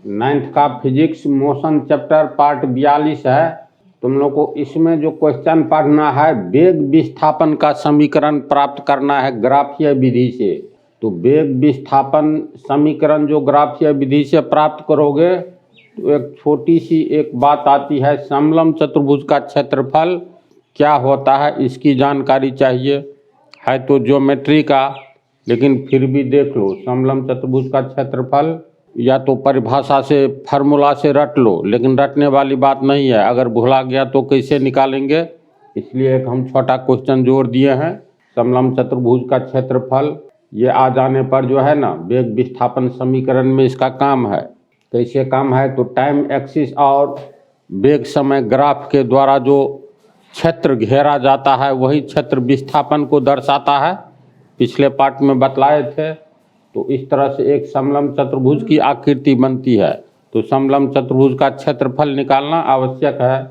9th का physics motion chapter part 42 है। तुम लोग को इसमें जो क्वेश्चन पढ़ना है, वेग विस्थापन का समीकरण प्राप्त करना है ग्राफीय विधि से। तो वेग विस्थापन समीकरण जो ग्राफीय विधि से प्राप्त करोगे तो एक छोटी सी एक बात आती है, समलंब चतुर्भुज का क्षेत्रफल क्या होता है इसकी जानकारी चाहिए। है तो ज्योमेट्री का, लेकिन फिर भी देख लो। समलंब चतुर्भुज का क्षेत्रफल या तो परिभाषा से फार्मूला से रट लो, लेकिन रटने वाली बात नहीं है। अगर भुला गया तो कैसे निकालेंगे, इसलिए एक हम छोटा क्वेश्चन जोड़ दिए हैं। समलंब चतुर्भुज का क्षेत्रफल ये आ जाने पर जो है ना, वेग विस्थापन समीकरण में इसका काम है। कैसे काम है, तो टाइम एक्सिस और वेग समय ग्राफ के द्वारा जो क्षेत्र घेरा जाता है वही क्षेत्र विस्थापन को दर्शाता है। पिछले पार्ट में बतलाए थे। तो इस तरह से एक समलंब चतुर्भुज की आकृति बनती है। तो समलंब चतुर्भुज का क्षेत्रफल निकालना आवश्यक है।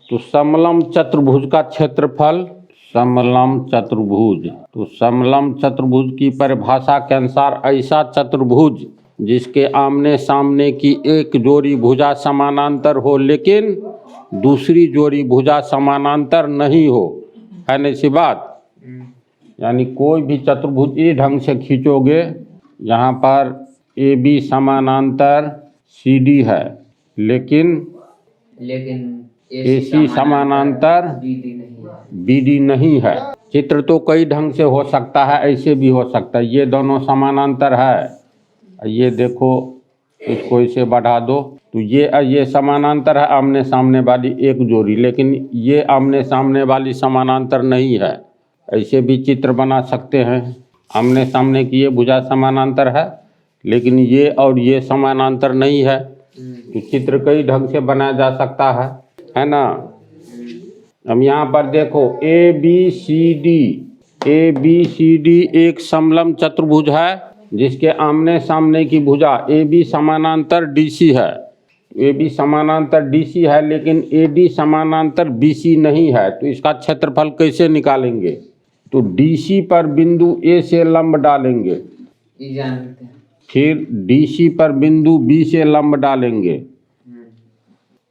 तो समलंब चतुर्भुज का क्षेत्रफल, समलंब चतुर्भुज, तो समलंब चतुर्भुज की परिभाषा के अनुसार ऐसा चतुर्भुज जिसके आमने सामने की एक जोड़ी भुजा समानांतर हो लेकिन दूसरी जोड़ी भुजा समानांतर नहीं हो, है ना सी बात। यानी कोई भी चतुर्भुज इस ढंग से खींचोगे, यहाँ पर ए बी समानांतर सी डी है, लेकिन ए सी समानांतर बी डी नहीं है। चित्र तो कई ढंग से हो सकता है, ऐसे भी हो सकता है ये दोनों समानांतर है। ये देखो, इसको इसे बढ़ा दो तो ये समानांतर है, आमने सामने वाली एक जोड़ी, लेकिन ये आमने सामने वाली समानांतर नहीं है। ऐसे भी चित्र बना सकते हैं। आमने सामने की ये भुजा समानांतर है, लेकिन ये और ये समानांतर नहीं है। तो चित्र कई ढंग से बनाया जा सकता है ना। अब यहाँ पर देखो ए बी सी डी एक समलंब चतुर्भुज है जिसके आमने सामने की भुजा ए बी समानांतर डी सी है। ए बी समानांतर डी सी है, लेकिन ए डी समानांतर बी सी नहीं है। तो इसका क्षेत्रफल कैसे निकालेंगे, तो डी सी पर बिंदु ए से लंब डालेंगे, फिर डी सी पर बिंदु बी से लंब डालेंगे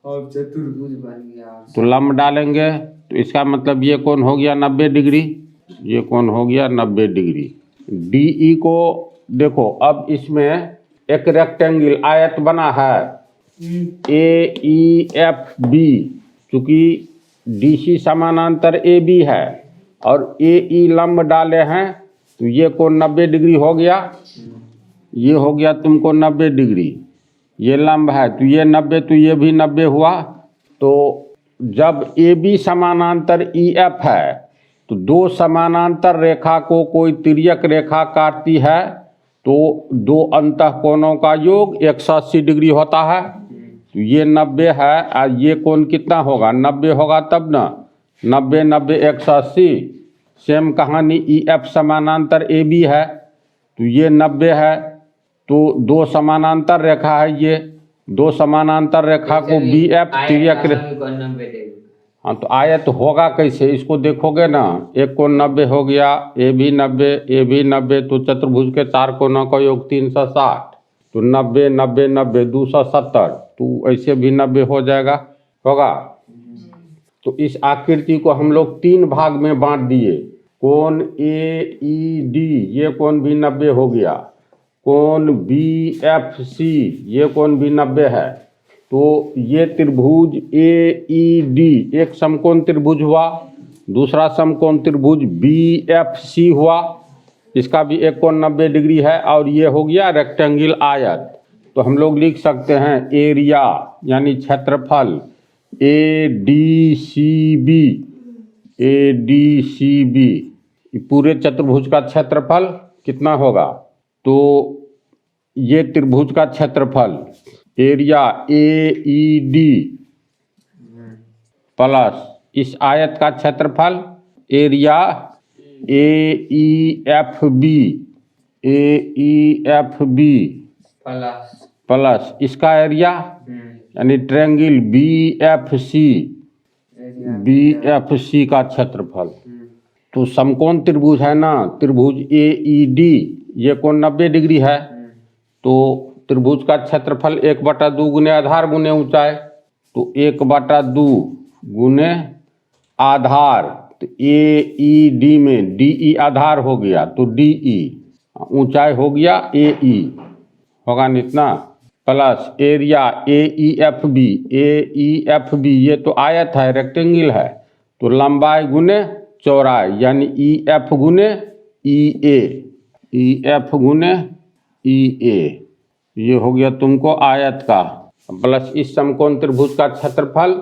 और चतुर्भुज बन गया। तो लंब डालेंगे तो इसका मतलब ये कोण हो गया 90 डिग्री, ये कोण हो गया 90 डिग्री। डी ई को देखो, अब इसमें एक रेक्टेंगल आयत बना है ए ई एफ बी। चूँकि डी सी समानांतर ए बी है और ए ई लंब डाले हैं तो ये कोण 90 डिग्री हो गया। ये हो गया तुमको 90 डिग्री, ये लंब है तो ये 90, तो ये भी 90 हुआ। तो जब ए बी समानांतर ई एफ है तो दो समानांतर रेखा को कोई तिर्यक रेखा काटती है तो दो अंतःकोणों का योग 180 डिग्री होता है। तो ये 90 है और ये कोण कितना होगा, 90 होगा तब ना। 90 90 180। सेम कहानी ई एफ समानांतर ए बी है तो ये 90 है। तो दो समानांतर रेखा है, ये दो समानांतर रेखा को बी एफ तिर्यक रेखा। हाँ, तो आयत होगा कैसे, इसको देखोगे ना। एक कोण 90 हो गया, ए भी 90, तो चतुर्भुज के चार कोणों का योग 360। तो 90 90 90 270, तो ऐसे भी 90 हो जाएगा, होगा। तो इस आकृति को हम लोग 3 भाग में बांट दिए। कोण ए ई डी ये कोण भी 90 हो गया, कोण बी एफ सी ये कोण भी 90 है। तो ये त्रिभुज ए ई डी एक समकोण त्रिभुज हुआ, दूसरा समकोण त्रिभुज बी एफ सी हुआ, इसका भी एक कोण 90 डिग्री है, और ये हो गया रेक्टेंगल आयत। तो हम लोग लिख सकते हैं एरिया यानी क्षेत्रफल ए डी सी बी पूरे चतुर्भुज का क्षेत्रफल कितना होगा। तो ये त्रिभुज का क्षेत्रफल area A E D plus इस आयत का क्षेत्रफल area A E F B plus इसका एरिया यानी ट्रायंगल बी एफ सी का क्षेत्रफल। तो समकोण त्रिभुज है ना, त्रिभुज ए ई डी ये कोण 90 डिग्री है। तो त्रिभुज का क्षेत्रफल 1/2 गुने आधार गुने ऊंचाई, तो 1/2 गुने आधार, तो ए ई डी में डी ई आधार हो गया तो डी ई, ऊंचाई हो गया ए ई, होगा न इतना, plus area A E F B ये तो आयत है, रेक्टेंगल है, तो लंबाई गुने चौड़ाई यानी ई एफ गुने ई एफ गुने ई ए, ये हो गया तुमको आयत का, प्लस इस समकोण त्रिभुज का क्षेत्रफल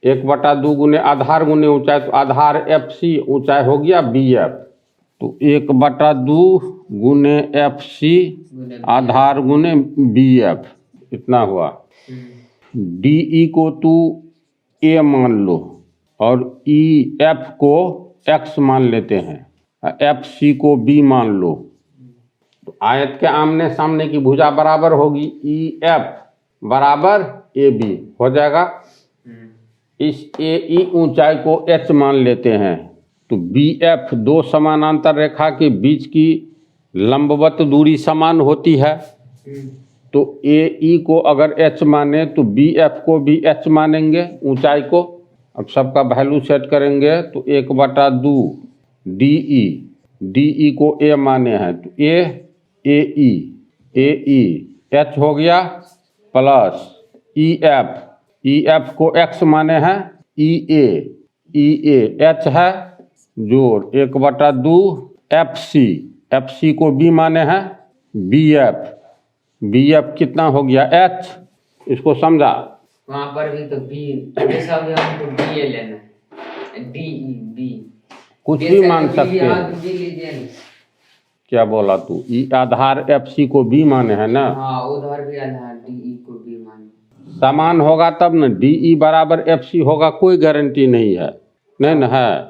1/2 गुने आधार गुने ऊंचाई, तो आधार एफ सी, ऊंचाई हो गया बी एफ, तो 1/2 गुने एफ सी आधार गुने बी एफ, इतना हुआ। डी ई को तू ए मान लो और ई एफ को एक्स मान लेते हैं, एफ सी को बी मान लो, तो आयत के आमने सामने की भुजा बराबर होगी, ई एफ बराबर ए बी हो जाएगा। इस ए ई ऊंचाई को एच मान लेते हैं, तो बी एफ दो समानांतर रेखा के बीच की लंबवत दूरी समान होती है, तो ए ई को अगर एच माने तो बी एफ को भी एच मानेंगे ऊंचाई को। अब सबका वैल्यू सेट करेंगे तो 1/2 डी ई को ए माने हैं, तो ए ई एच हो गया, प्लस ई एफ को एक्स माने हैं, ई ए एच है, जोड़ 1/2 एफ सी को बी माने हैं, बी एफ कितना हो गया एच, इसको समझा। वहाँ पर भी तो बी, जैसा भी हमको बी ए लेना है, डी ई बी कुछ भी मान सकते हैं। बी लीजिए ना। क्या बोला तू, ई आधार एफ सी को बी माने हैं ना, हाँ उधर भी आधार डी ई को बी माने, समान होगा तब न, डी ई बराबर एफ सी होगा, कोई गारंटी नहीं है, नहीं न है,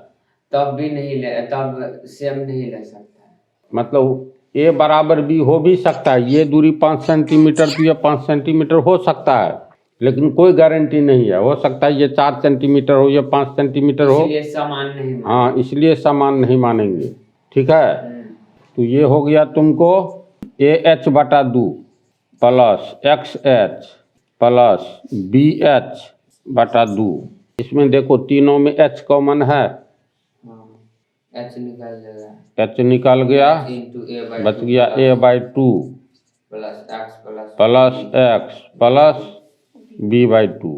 तब भी नहीं ले, तब सेम नहीं ले सकता है, मतलब ए बराबर बी हो भी सकता है, ये दूरी 5 सेंटीमीटर तो ये 5 सेंटीमीटर हो सकता है, लेकिन कोई गारंटी नहीं है, हो सकता है ये 4 सेंटीमीटर हो, ये 5 सेंटीमीटर हो, इसलिए समान नहीं माने। हाँ इसलिए समान नहीं मानेंगे, ठीक है। तो ये हो गया तुमको ए एच बटा 2 plus X H plus B H बटा 2, इसमें देखो तीनों में एच कॉमन है, एच निकल जाएगा, एच निकल गया, बच गया a/2 plus x plus b/2,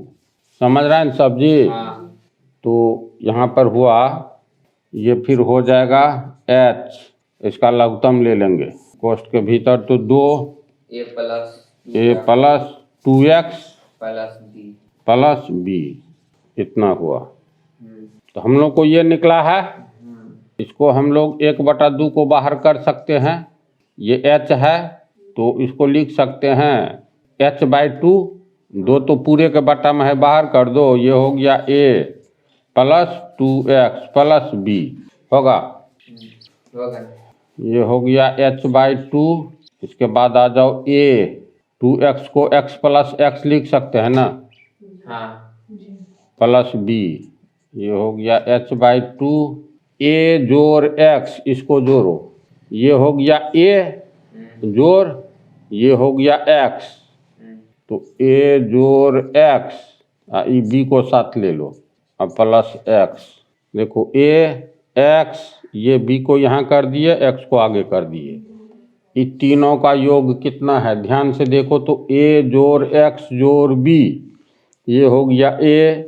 समझ रहे हैं सब जी। हाँ। तो यहाँ पर हुआ, ये फिर हो जाएगा h, इसका लघुत्तम ले लेंगे, कोष्ठ के भीतर तो 2 ए प्लस 2x प्लस b, इतना हुआ। तो हम लोग को ये निकला है, इसको हम लोग 1/2 को बाहर कर सकते हैं, ये h है तो इसको लिख सकते हैं h/2, 2 तो पूरे के बटा में है, बाहर कर दो, ये हो गया a plus 2x plus b होगा, ये हो गया h/2। इसके बाद आ जाओ a, 2x को x प्लस x लिख सकते हैं ना, हाँ प्लस b, ये हो गया h/2, a जोड़ x, इसको जोड़ो, ये हो गया a जोड़, ये हो गया x, तो a जोड़ x, ये b को साथ ले लो, अब प्लस x, देखो a x, ये b को यहाँ कर दिए, x को आगे कर दिए, इस तीनों का योग कितना है ध्यान से देखो, तो a जोड़ x जोड़ b, ये हो गया a,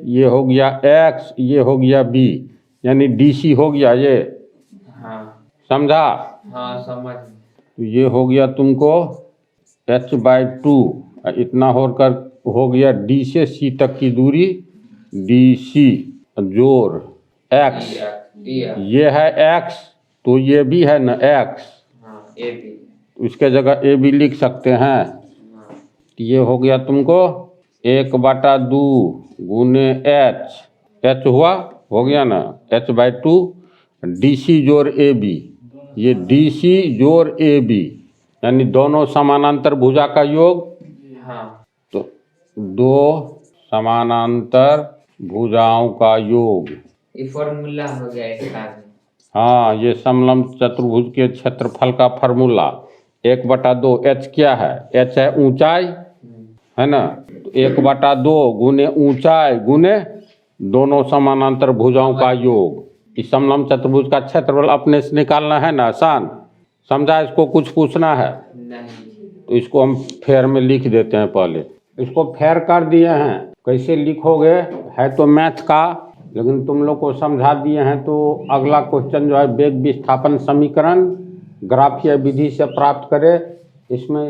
ये हो गया x, ये हो गया b, यानी DC हो गया ये, हाँ समझा। हाँ समझ। तो ये हो गया तुमको h/2, इतना होकर हो गया D से C तक की दूरी, DC जोड़ x, ये है x, तो ये भी है ना x, हाँ ए बी, उसके जगह ए भी लिख सकते हैं। ये हो गया तुमको 1/2 गुने h हुआ, हो गया ना, h/2 DC जोड़ ए बी, ये DC जोड़ ए बी, यानी दोनों समानांतर भुजा का योग, हाँ तो 2 समानांतर भुजाओं का योग, ये फॉर्मूला हो गया इसका। हाँ ये समलंब चतुर्भुज के क्षेत्रफल का फार्मूला, 1/2 h क्या है? h है ऊंचाई, है ना? तो 1/2 गुने ऊंचाई गुने दोनों समानांतर भुजाओं का योग। इस समलंब चतुर्भुज का क्षेत्रफल अपने से निकालना है ना, आसान। समझा? इसको कुछ पूछना है नहीं। तो इसको हम फेर में लिख देते हैं। पहले इसको फेर कर दिए हैं, कैसे लिखोगे है तो मैथ का, लेकिन तुम लोग को समझा दिए हैं। तो अगला क्वेश्चन जो है वेग विस्थापन समीकरण ग्राफीय विधि से प्राप्त करें। इसमें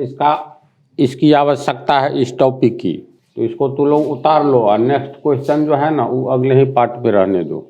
इसकी आवश्यकता है इस टॉपिक की, तो इसको तुम लोग उतार लो और नेक्स्ट क्वेश्चन जो है ना वो अगले ही पार्ट पे रहने दो।